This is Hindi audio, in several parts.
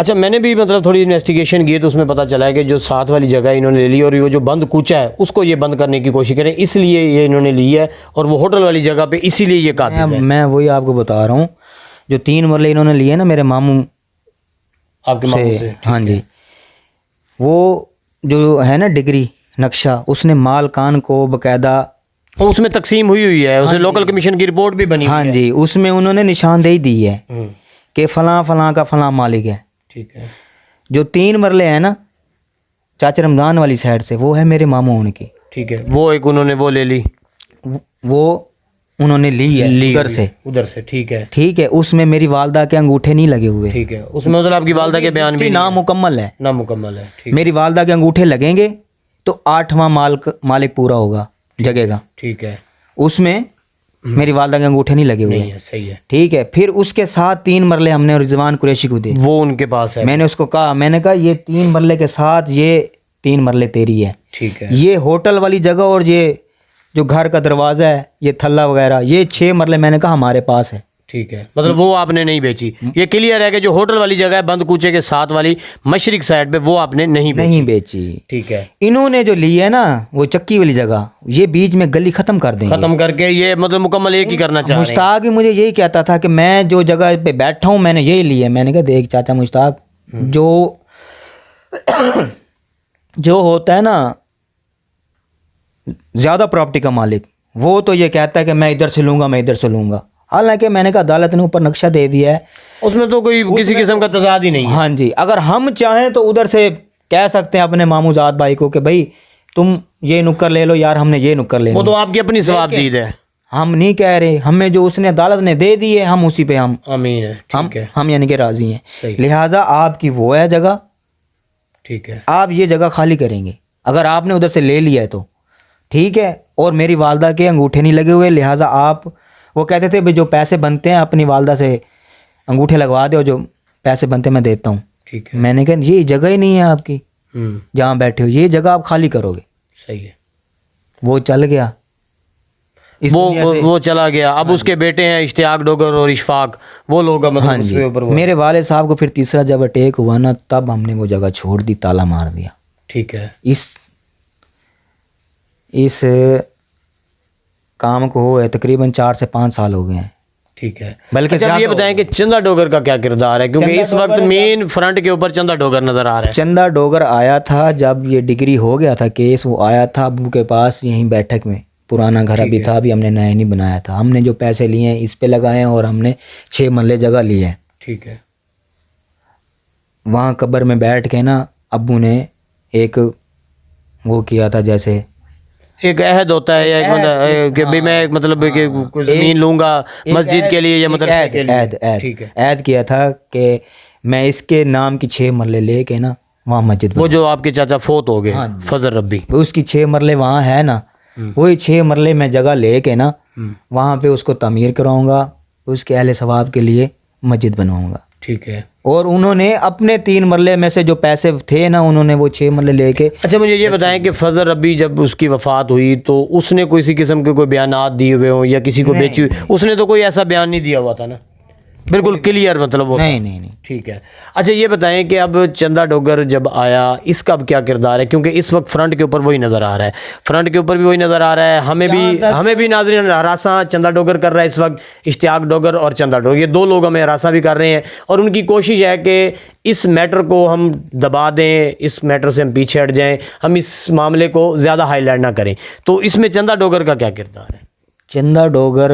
अच्छा, मैंने भी मतलब थोड़ी इन्वेस्टिगेशन की है तो उसमें पता चला है कि जो साथ वाली जगह इन्होंने ले ली और ये जो बंद कूचा है उसको ये बंद करने की कोशिश करें, इसलिए ये इन्होंने ली है, और वो होटल वाली जगह पे इसीलिए ये काबिज है। मैं वही आपको बता रहा हूँ, जो 3 मरले इन्होंने लिए ना मेरे मामू आपके मामू से। हाँ जी, वो जो है ना डिग्री नक्शा, उसने मालकान को बकायदा उसमें तकसीम हुई है, उसे लोकल कमीशन की रिपोर्ट भी बनी हुई हाँ है। जी, उसमें उन्होंने निशानदेही दी है कि फलां फलां का फलां मालिक है। ठीक है। जो 3 मरले हैं ना चाचा रमजान वाली साइड से, वो है मेरे मामू उनकी। ठीक है, वो एक उन्होंने वो ले ली, वो उन्होंने ली है उधर से। ठीक है। ठीक है, उसमें मेरी वालदा के अंगूठे नहीं लगे हुए। ठीक है, उसमें मतलब आपकी वालदा के बयान भी नामुकम्मल है, नामुकम्मल है। ठीक मेरी वालदा के अंगूठे लगेंगे तो 8वां मालिक पूरा होगा जगह का। ठीक है, उसमें मेरी वालदा के अंगूठे नहीं लगे हुए। नहीं है, सही है। ठीक है, फिर उसके साथ 3 मरले हमने रिजवान कुरैशी को दे, वो उनके पास है। मैंने उसको कहा, मैंने कहा ये 3 मरले के साथ ये 3 मरले तेरी है। ठीक है। ये होटल वाली जगह और ये जो घर का दरवाज़ा है, ये थल्ला वगैरह, ये 6 मरले मैंने कहा हमारे पास है। ठीक है, मतलब वो आपने नहीं बेची। ये क्लियर है कि जो होटल वाली जगह है बंद कूचे के साथ वाली मशरिक साइड पे, वो आपने नहीं बेची। ठीक है। इन्होंने जो ली है ना वो चक्की वाली जगह, ये बीच में गली खत्म कर देंगे, खत्म करके ये मतलब मुकम्मल एक ही करना चाह रहे हैं। मुश्ताक भी मुझे यही कहता था कि मैं जो जगह पे बैठा हूँ मैंने यही ली है। मैंने कहा देख चाचा मुश्ताक, जो होता है ना ज़्यादा प्रॉपर्टी का मालिक, वो तो ये कहता है कि मैं इधर से लूँगा, मैं इधर से लूँगा। हालांकि मैंने कहा अदालत ने ऊपर नक्शा दे दिया है, उसमें तो कोई किसी किस्म का तजाद ही नहीं है। हाँ जी, अगर हम चाहें तो उधर से कह सकते हैं अपने मामूजात भाई को कि भाई तुम ये नुक्कर ले लो यार, हमने ये नुक्कर लेना। वो तो आपकी अपनी सवाबदीद है, हम नहीं कह रहे, हमें जो उसने अदालत ने दे दी है हम उसी पे हम आमीन है। ठीक है, हम यानी कि राजी हैं। सही। लिहाजा आपकी वो है जगह, ठीक है, आप ये जगह खाली करेंगे अगर आपने उधर से ले लिया है तो ठीक है। और मेरी वालदा के अंगूठे नहीं लगे हुए, लिहाजा आप, वो कहते थे भाई जो पैसे बनते हैं अपनी वालदा से अंगूठे लगवा दो, जो पैसे बनते मैं देता हूँ। ठीक है। मैंने कहा ये जगह ही नहीं है आपकी जहाँ बैठे हो, ये जगह आप खाली करोगे। सही है। वो चल गया, वो चला गया। अब उसके बेटे हैं इश्तियाक डोगर और इशफाक, वो लोग मतलब हाँ जी, मेरे वाले साहब को फिर तीसरा जब अटैक हुआ ना, तब हमने वो जगह छोड़ दी, ताला मार दिया। ठीक है। इस काम को हुए तकरीबन 4 से 5 साल हो गए हैं। ठीक है। बल्कि अच्छा, ये बताएं कि चंदा डोगर का क्या किरदार है, क्योंकि इस वक्त मेन फ्रंट के ऊपर चंदा डोगर नजर आ रहा है। चंदा डोगर आया था जब ये डिग्री हो गया था केस, वो आया था अबू के पास यहीं बैठक में, पुराना घर अभी था, अभी हमने नया नहीं बनाया था। हमने जो पैसे लिए हैं इस पे लगाए हैं और हमने 6 मरले जगह लिए हैं। ठीक है। वहाँ कब्र में बैठ के ना अब्बू ने एक वो किया था, जैसे एक अहद होता है, या एक मतलब कि भाई मैं मतलब कि जमीन लूंगा मस्जिद के लिए या मदरसे के लिए। ठीक है। ऐद किया था कि मैं इसके नाम की 6 मरले लेके ना वहाँ मस्जिद, वो जो आपके चाचा फोत हो गए फजल रब्बी, उसकी 6 मरले वहाँ है ना, वही 6 मरले मैं जगह लेके ना वहाँ पे उसको तामीर कराऊंगा, उसके अहले सवाब के लिए मस्जिद बनवाऊंगा। ठीक है। और उन्होंने अपने 3 मरले में से जो पैसे थे ना, उन्होंने वो 6 मरले लेके। अच्छा, मुझे ये बताएं कि फजल रब्बी जब उसकी वफात हुई तो उसने किसी किस्म के कोई बयानात दिए हुए हों या किसी को बेची हुई, उसने तो कोई ऐसा बयान नहीं दिया हुआ था ना, बिल्कुल क्लियर मतलब वो नहीं। ठीक है। अच्छा, ये बताएं कि अब चंदा डोगर जब आया, इसका अब क्या किरदार है, क्योंकि इस वक्त फ्रंट के ऊपर वही नज़र आ रहा है, फ्रंट के ऊपर भी वही नज़र आ रहा है, हमें भी नाज़रीन हरासा चंदा डोगर कर रहा है इस वक्त, इश्तियाक डोगर और चंदा डोगर, ये 2 लोग हमें हरासा भी कर रहे हैं, और उनकी कोशिश है कि इस मैटर को हम दबा दें, इस मैटर से हम पीछे हट जाएँ, हम इस मामले को ज़्यादा हाईलाइट ना करें। तो इसमें चंदा डोगर का क्या किरदार है? चंदा डोगर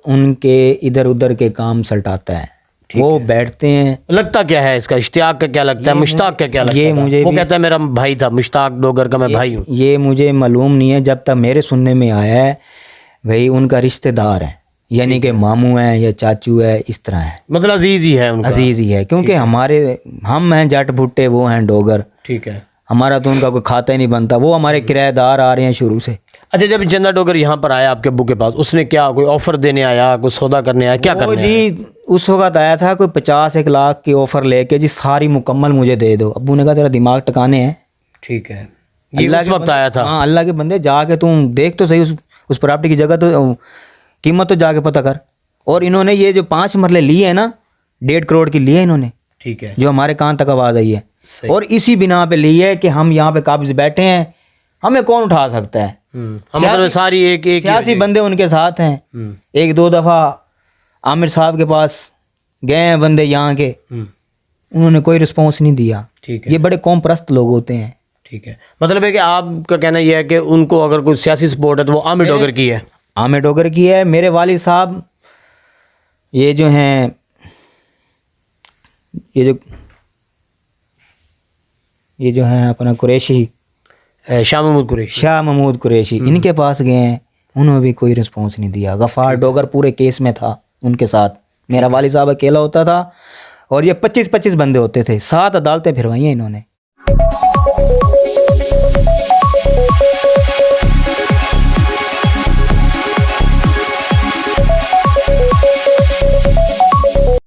उनके इधर उधर के काम सल्टाता है, वो बैठते हैं। लगता क्या है इसका? इश्तियाक का क्या लगता है? मुश्ताक का क्या लगता है? मुझे वो कहता है मेरा भाई था, मुश्ताक डोगर का मैं भाई हूँ। ये मुझे मालूम नहीं है, जब तक मेरे सुनने में आया है भाई उनका रिश्तेदार है, यानी कि मामू है या चाचू है, इस तरह है, मतलब अजीज ही है उनका। अजीज ही है, क्योंकि हम हैं जट भुट्टे, वो हैं डोगर। ठीक है। हमारा तो उनका कोई खाता ही नहीं बनता, वो हमारे किराएदार आ रहे हैं शुरू से। अच्छा, जब चंदा डोगर यहाँ पर आया आपके अब्बू के पास, उसने क्या कोई ऑफर देने आया, कुछ सौदा करने आया, क्या करने जी उस वक्त आया था कोई 50-1 लाख की ऑफर लेके, जी सारी मुकम्मल मुझे दे दो। अब्बू ने कहा तेरा दिमाग टकाने हैं। ठीक है, ये उस वक्त आया था। हाँ, अल्लाह के बंदे जाके तुम देख तो सही उस प्रॉपर्टी की जगह तो कीमत तो जाके पता कर। और इन्होंने ये जो 5 मरले लिए हैं ना, 1.5 करोड़ की लिए इन्होंने। ठीक है, जो हमारे कान तक आवाज़ आई है। सही। और इसी बिना पे ली है कि हम यहाँ पे काबिज बैठे हैं, हमें कौन उठा सकता है। हम मतलब सारी एक एक सियासी बंदे उनके साथ हैं। एक दो दफ़ा आमिर साहब के पास गए हैं बंदे यहाँ के, उन्होंने कोई रिस्पॉन्स नहीं दिया। ठीक है, ये बड़े कौम परस्त लोग होते हैं। ठीक है, मतलब है कि आपका कहना यह है कि उनको अगर कोई सियासी सपोर्ट है तो वो आमिर डोगर की है। आमिर डोगर की है। मेरे वालिद साहब ये जो हैं, ये जो हैं अपना कुरैशी, शाह महमूद कुरैशी, शाह महमूद कुरैशी, इनके पास गए हैं, उन्होंने भी कोई रिस्पॉन्स नहीं दिया। गफ़ार डोगर पूरे केस में था उनके साथ। मेरा वालिद साहब अकेला होता था और ये 25-25 बंदे होते थे। 7 अदालतें फिरवाई हैं इन्होंने।